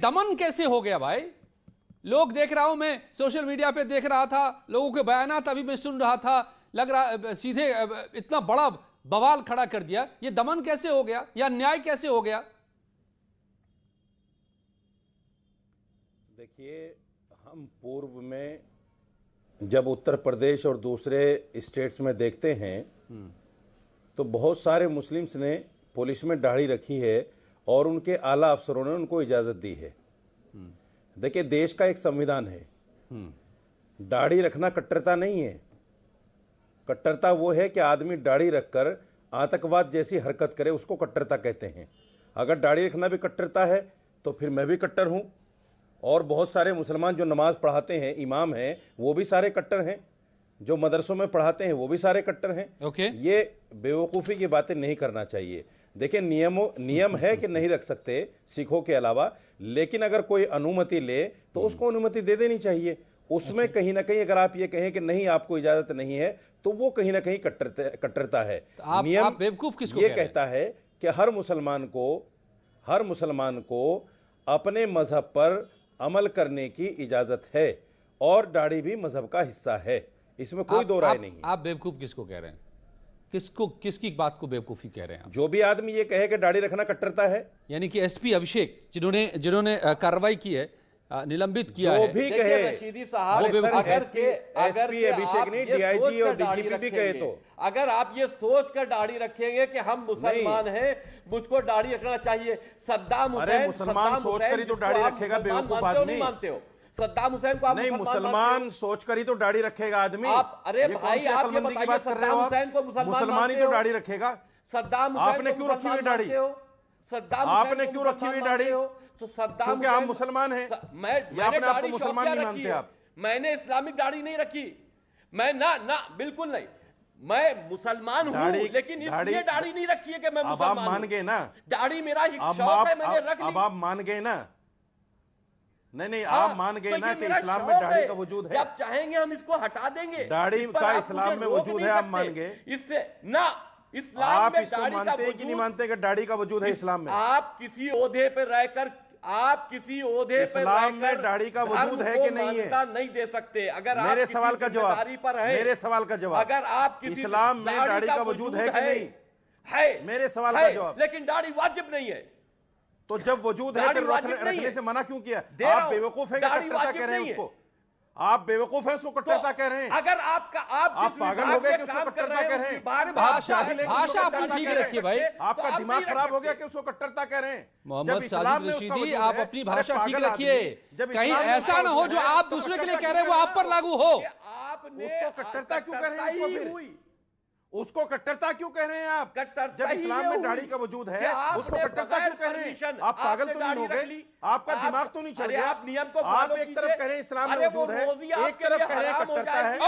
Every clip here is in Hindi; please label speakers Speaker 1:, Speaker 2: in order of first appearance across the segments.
Speaker 1: दमन कैसे हो गया भाई? लोग देख रहा हूं मैं, सोशल मीडिया पे देख रहा था, लोगों के बयानात अभी मैं सुन रहा था, लग रहा सीधे इतना बड़ा बवाल खड़ा कर दिया। ये दमन कैसे हो गया या न्याय कैसे हो गया?
Speaker 2: देखिए, हम पूर्व में जब उत्तर प्रदेश और दूसरे स्टेट्स में देखते हैं तो बहुत सारे मुस्लिम्स ने पुलिस में दाढ़ी रखी है और उनके आला अफसरों ने उनको इजाजत दी है। देखिए, देश का एक संविधान है, दाढ़ी रखना कट्टरता नहीं है। कट्टरता वो है कि आदमी दाढ़ी रखकर आतंकवाद जैसी हरकत करे, उसको कट्टरता कहते हैं। अगर दाढ़ी रखना भी कट्टरता है तो फिर मैं भी कट्टर हूं। और बहुत सारे मुसलमान जो नमाज पढ़ाते हैं, इमाम हैं, वो भी सारे कट्टर हैं। जो मदरसों में पढ़ाते हैं वो भी सारे कट्टर हैं। ये बेवकूफ़ी की बातें नहीं करना चाहिए। देखिए, नियम है कि नहीं रख सकते सिखों के अलावा, लेकिन अगर कोई अनुमति ले तो उसको अनुमति दे देनी चाहिए। उसमें कहीं ना कहीं अगर आप ये कहें कि नहीं, आपको इजाजत नहीं है, तो वो कहीं ना कहीं कट्टरता है।
Speaker 1: नियम बेवकूफ किसको
Speaker 2: ये कहता है कि हर मुसलमान को अपने मजहब पर अमल करने की इजाजत है और दाढ़ी भी मजहब का हिस्सा है, इसमें कोई दो राय नहीं है।
Speaker 1: आप बेवकूफ किसको कह रहे हैं? किसकी बात को बेवकूफी कह रहे हैं आप?
Speaker 2: जो भी आदमी ये कहे कि दाढ़ी रखना कट्टरता है,
Speaker 1: यानी कि एसपी अभिषेक जिन्होंने कार्रवाई की है, निलंबित किया है,
Speaker 2: जो भी कहे,
Speaker 3: रशीदी साहब,
Speaker 2: एसपी अभिषेक नहीं, डीआईजी और डीजीपी भी कहे तो
Speaker 3: अगर आप ये सोच कर दाढ़ी रखेंगे कि हम मुसलमान हैं, मुझको दाढ़ी रखना चाहिए। सद्दाम हुसैन,
Speaker 2: मुसलमान सोच कर ही तो दाढ़ी रखेगा बेवकूफ आदमी।
Speaker 3: मानते हो सद्दाम हुसैन को? आप
Speaker 2: नहीं, मुसलमान सोच कर ही तो दाढ़ी रखेगा आदमी।
Speaker 3: आप, अरे भाई, आप ये बताइए, सद्दाम हुसैन को
Speaker 2: मुसलमान ही तो दाढ़ी रखेगा।
Speaker 3: सद्दाम
Speaker 2: आपने क्यों रखी हुई दाढ़ी? आपने क्यों रखी हुई दाढ़ी?
Speaker 3: तो सद्दाम,
Speaker 2: क्योंकि आप मुसलमान हैं।
Speaker 3: मैंने
Speaker 2: आपको मुसलमान नहीं मानते आप।
Speaker 3: मैंने इस्लामिक दाढ़ी नहीं रखी, मैं ना बिल्कुल नहीं। मैं मुसलमान हूं, लेकिन इसलिए दाढ़ी नहीं रखी है कि मैं मुसलमान हूं।
Speaker 2: आप मान गए ना,
Speaker 3: दाढ़ी मेरा शौक है, मैंने रख ली।
Speaker 2: अब आप मान गए ना? नहीं, आप मान गए ना कि इस्लाम में दाढ़ी का वजूद है।
Speaker 3: जब चाहेंगे हम इसको हटा देंगे।
Speaker 2: दाढ़ी का इस्लाम में वजूद है, आप मान गए।
Speaker 3: इससे ना इस्लाम
Speaker 2: आप
Speaker 3: में
Speaker 2: इसको मानते हैं कि नहीं मानते कि दाढ़ी का वजूद है इस्लाम में?
Speaker 3: आप किसी ओहदे पर रहकर, आप किसी ओहदे पर
Speaker 2: इस्लाम में दाढ़ी का वजूद है कि नहीं है?
Speaker 3: नहीं दे सकते। अगर
Speaker 2: मेरे सवाल का जवाब,
Speaker 3: मेरे
Speaker 2: सवाल का जवाब,
Speaker 3: अगर आप किसी
Speaker 2: इस्लाम में दाढ़ी का वजूद है कि नहीं
Speaker 3: है?
Speaker 2: मेरे सवाल का जवाब।
Speaker 3: लेकिन दाढ़ी वाजिब नहीं है।
Speaker 2: तो जब वजूद है फिर रखने से मना क्यों किया? आप बेवकूफ है, कट्टरता कह रहे हैं उसको। आप बेवकूफ है, उसको कट्टरता कह रहे हैं।
Speaker 3: अगर आप
Speaker 2: पागल हो गए कि उसको कट्टरता कह रहे हैं?
Speaker 1: भाषा अपनी ठीक रखिए भाई।
Speaker 2: आपका दिमाग खराब हो गया कि उसको कट्टरता कह रहे हैं?
Speaker 1: मोहम्मद साजिद रशीदी, आप अपनी भाषा ठीक रखिए। कहीं ऐसा ना हो जो आप दूसरे के लिए कह रहे हैं वो आप पर लागू हो।
Speaker 2: उसको कट्टरता क्यों कह रहे हैं? उसको कट्टरता क्यों कह रहे हैं आप? जब इस्लाम में दाढ़ी का वजूद है, उसको कट्टरता क्यों कह रहे हैं? आप पागल तो नहीं हो गए? आपका दिमाग तो नहीं चल गया? आप एक तरफ कह रहे हैं इस्लाम में वजूद है, एक तरफ कह रहे हैं कट्टरता है।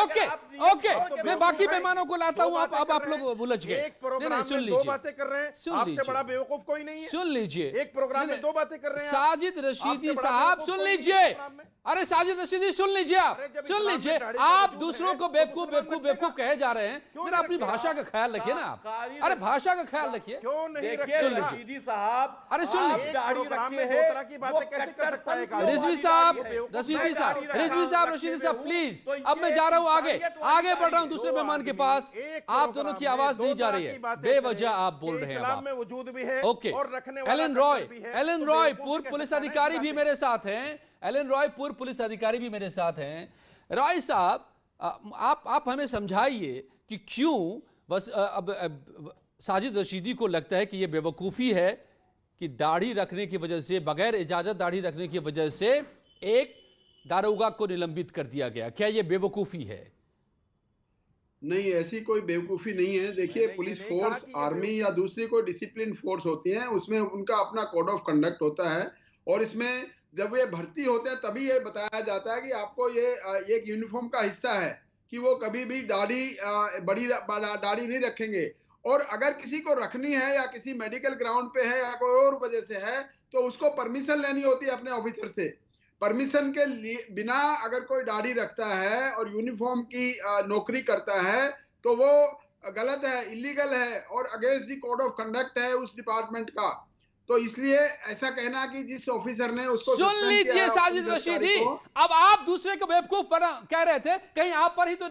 Speaker 1: ओके, मैं बाकी मेहमानों को लाता हूं। अब आप लोग उलझ गए।
Speaker 2: एक प्रोग्राम में दो बातें कर रहे हैं, आपसे बड़ा बेवकूफ कोई नहीं है।
Speaker 1: सुन लीजिए,
Speaker 2: एक प्रोग्राम में दो बातें कर रहे हैं।
Speaker 1: साजिद रशीदी साहब सुन लीजिए। अरे साजिद रशीदी सुन लीजिए, आप सुन लीजिए। आप दूसरों को बेवकूफ कहे जा रहे हैं, जरा अपनी भाषा का ख्याल रखिए ना आप। अरे भाषा का ख्याल रखिए।
Speaker 2: क्यों नहीं
Speaker 3: देखिए रशीदी साहब,
Speaker 1: अरे सुन लीजिए,
Speaker 3: दाढ़ी रखे
Speaker 2: दो तरह की बातें कैसे कर सकता है?
Speaker 1: रिजवी साहब, रशीदी साहब प्लीज। अब मैं जा रहा हूं आगे बढ़ रहा हूं दूसरे मेहमान के पास। आप दोनों की आवाज नहीं जा रही है, बेवजह आप बोल रहे हैं। ओके, एलन रॉय पूर्व पुलिस अधिकारी भी मेरे साथ हैं। एलन रॉय पूर्व पुलिस अधिकारी भी मेरे साथ हैं। रॉय साहब, आप हमें समझाइए कि क्यों बस अब साजिद रशीदी को लगता है कि यह बेवकूफ़ी है कि दाढ़ी रखने की वजह से, बगैर इजाज़त दाढ़ी रखने की वजह से एक दारोगा को निलंबित कर दिया गया। क्या यह बेवकूफ़ी है?
Speaker 4: नहीं, ऐसी कोई बेवकूफ़ी नहीं है। देखिए, पुलिस फोर्स, आर्मी या दूसरी कोई डिसिप्लिन फोर्स होती है, उसमें उनका अपना कोड ऑफ कंडक्ट होता है। और इसमें जब ये भर्ती होते हैं तभी ये बताया जाता है कि आपको ये एक यूनिफॉर्म का हिस्सा है कि वो कभी भी बड़ी दाढ़ी नहीं रखेंगे। और अगर किसी को रखनी है या किसी मेडिकल ग्राउंड पे है या कोई और वजह से है, तो उसको परमिशन लेनी होती है अपने ऑफिसर से। परमिशन के बिना अगर कोई दाढ़ी रखता है और यूनिफॉर्म की नौकरी करता है तो वो गलत है, इलीगल है और against the code of conduct है उस डिपार्टमेंट का। तो इसलिए ऐसा कहना कि जिस ऑफिसर ने उसको
Speaker 1: सुन
Speaker 4: सस्पेंड किया
Speaker 1: लीजिए
Speaker 4: है,
Speaker 1: साजिद
Speaker 4: 29
Speaker 1: रशीदी,
Speaker 4: तारीख को,
Speaker 1: अब आप दूसरे को बेवकूफ कह रहे थे, कहीं आप पर ही तो